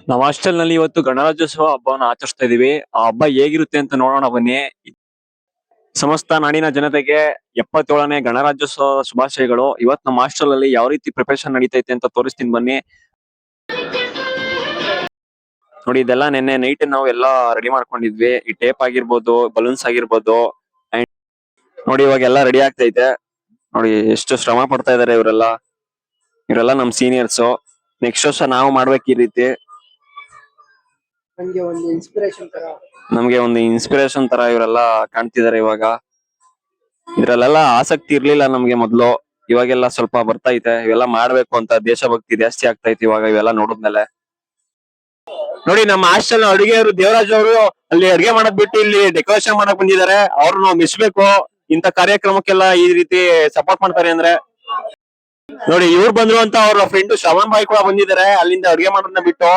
ನಾವ್ ಹಾಸ್ಟೆಲ್ ನಲ್ಲಿ ಇವತ್ತು ಗಣರಾಜ್ಯೋತ್ಸವ ಹಬ್ಬವನ್ನು ಆಚರಿಸ್ತಾ ಇದೀವಿ. ಆ ಹಬ್ಬ ಹೇಗಿರುತ್ತೆ ಅಂತ ನೋಡೋಣ ಬನ್ನಿ. ಸಮಸ್ತ ನಾಡಿನ ಜನತೆಗೆ 77ನೇ ಗಣರಾಜ್ಯೋತ್ಸವ ಶುಭಾಶಯಗಳು. ಇವತ್ ನಮ್ಮ ಹಾಸ್ಟೆಲ್ ಅಲ್ಲಿ ಯಾವ ರೀತಿ ಪ್ರಿಪರೇಷನ್ ನಡೀತೈತೆ ಅಂತ ತೋರಿಸ್ತೀನಿ ಬನ್ನಿ. ನೋಡಿ, ಇದೆಲ್ಲ ನಿನ್ನೆ ನೈಟ್ ನಾವು ಎಲ್ಲ ರೆಡಿ ಮಾಡ್ಕೊಂಡಿದ್ವಿ. ಈ ಟೇಪ್ ಆಗಿರ್ಬೋದು, ಬಲೂನ್ಸ್ ಆಗಿರ್ಬೋದು. ಅಂಡ್ ನೋಡಿ, ಇವಾಗ ಎಲ್ಲ ರೆಡಿ ಆಗ್ತೈತೆ. ನೋಡಿ ಎಷ್ಟು ಶ್ರಮ ಪಡ್ತಾ ಇದಾರೆ ಇವರೆಲ್ಲ ನಮ್ ಸೀನಿಯರ್ಸ್. ನೆಕ್ಸ್ಟ್ ವರ್ಷ ನಾವು ಮಾಡ್ಬೇಕು ಈ ರೀತಿ. ನಮ್ಗೆ ಒಂದು ಇನ್ಸ್ಪಿರೇಷನ್ ತರ ಇವರೆಲ್ಲ ಕಾಣ್ತಿದಾರೆ ಇವಾಗ. ಇದ್ರಲ್ಲೆಲ್ಲ ಆಸಕ್ತಿ ಇರ್ಲಿಲ್ಲ ನಮ್ಗೆ ಮೊದ್ಲು. ಇವಾಗೆಲ್ಲ ಸ್ವಲ್ಪ ಬರ್ತೈತೆ. ಇವೆಲ್ಲ ಮಾಡ್ಬೇಕು ಅಂತ ದೇಶಭಕ್ತಿ ಜಾಸ್ತಿ ಆಗ್ತೈತೆ ಇವಾಗ ಇವೆಲ್ಲ ನೋಡಿದ್ಮೇಲೆ. ನೋಡಿ, ನಮ್ಮ ಹಾಸ್ಟೆಲ್ ಅಡುಗೆಯವರು ದೇವರಾಜ್ ಅವರು ಅಲ್ಲಿ ಅಡುಗೆ ಮಾಡಕ್ ಬಿಟ್ಟು ಇಲ್ಲಿ ಡೆಕೋರೇಷನ್ ಮಾಡಕ್ ಬಂದಿದ್ದಾರೆ. ಅವ್ರು ನಾವು ಮಿಸ್ಬೇಕು. ಇಂತ ಕಾರ್ಯಕ್ರಮಕ್ಕೆಲ್ಲ ಈ ರೀತಿ ಸಪೋರ್ಟ್ ಮಾಡ್ತಾರೆ ಅಂದ್ರೆ. ನೋಡಿ, ಇವ್ರು ಬಂದ್ರು ಅಂತ ಅವ್ರ ಫ್ರೆಂಡ್ ಶ್ರವಣ್ ಬಾಯಿ ಕೂಡ ಬಂದಿದ್ದಾರೆ ಅಲ್ಲಿಂದ ಅಡುಗೆ ಮಾಡೋದನ್ನ ಬಿಟ್ಟು.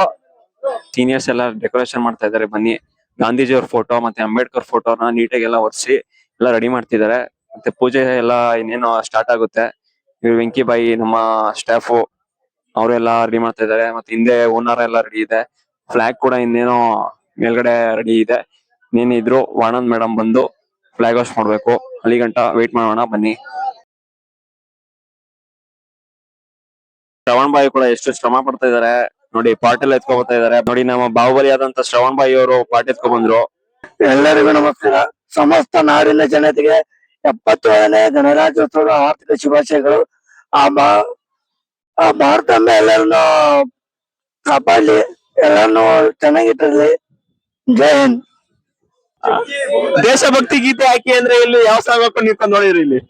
ಸೀನಿಯರ್ಸ್ ಎಲ್ಲ ಡೆಕೋರೇಷನ್ ಮಾಡ್ತಾ ಇದಾರೆ ಬನ್ನಿ. ಗಾಂಧೀಜಿ ಅವ್ರ ಫೋಟೋ ಮತ್ತೆ ಅಂಬೇಡ್ಕರ್ ಫೋಟೋನ ನೀಟಾಗಿ ಎಲ್ಲ ಒರೆಸಿ ಎಲ್ಲ ರೆಡಿ ಮಾಡ್ತಿದ್ದಾರೆ. ಮತ್ತೆ ಪೂಜೆ ಎಲ್ಲ ಇನ್ನೇನು ಸ್ಟಾರ್ಟ್ ಆಗುತ್ತೆ. ಇವ್ರು ವೆಂಕಿ ಬಾಯಿ ನಮ್ಮ ಸ್ಟಾಫು ಅವರೆಲ್ಲ ರೆಡಿ ಮಾಡ್ತಾ ಇದಾರೆ. ಮತ್ತೆ ಹಿಂದೆ ಓನರ್ ಎಲ್ಲ ರೆಡಿ ಇದೆ. ಫ್ಲಾಗ್ ಕೂಡ ಇನ್ನೇನೋ ಮೇಲ್ಗಡೆ ರೆಡಿ ಇದೆ. ಇನ್ನೇನಿದ್ರು ವಾಣಂದ್ ಮೇಡಮ್ ಬಂದು ಫ್ಲಾಗ್ ಹಾಸ್ಟ್ ಮಾಡ್ಬೇಕು. ಅಲ್ಲಿ ಗಂಟ ವೇಟ್ ಮಾಡೋಣ ಬನ್ನಿ. ಶ್ರವಣ್ ಬಾಯಿ ಕೂಡ ಎಷ್ಟು ಶ್ರಮ ಪಡ್ತಾ ಇದಾರೆ ನೋಡಿ. ಪಾಟೆಲ್ ಎತ್ಕೊಬರ್ತಾ ಇದಾರೆ ನೋಡಿ. ನಮ್ಮ ಬಾಹುಬಲಿ ಆದಂತ ಶ್ರವಣ್ ಬಾಯಿ ಅವರು ಪಾಟ್ ಎತ್ಕೊ ಬಂದ್ರು. ಎಲ್ಲರಿಗೂ ನಮಸ್ಕಾರ. ಸಮಸ್ತ ನಾಡಿನ ಜನತೆಗೆ 77ನೇ ಗಣರಾಜ್ಯೋತ್ಸವದ ಆರ್ಥಿಕ ಶುಭಾಶಯಗಳು. ಆ ಭಾರತಾಂಬೆ ಎಲ್ಲರನ್ನು ಕಾಪಾಡ್ಲಿ, ಎಲ್ಲರನ್ನು ಚೆನ್ನಾಗಿಟ್ಟಿರ್ಲಿ. ಜೈ ಹಿಂದ್. ದೇಶಭಕ್ತಿ ಗೀತೆ ಹಾಕಿ ಅಂದ್ರೆ ಇಲ್ಲಿ ಯಾವ ಸಾಂಗ್ ಹಾಕೊಂಡು ನಿಂತ್ಕೊಂಡು ನೋಡಿದ್ರಿ ಇಲ್ಲಿ.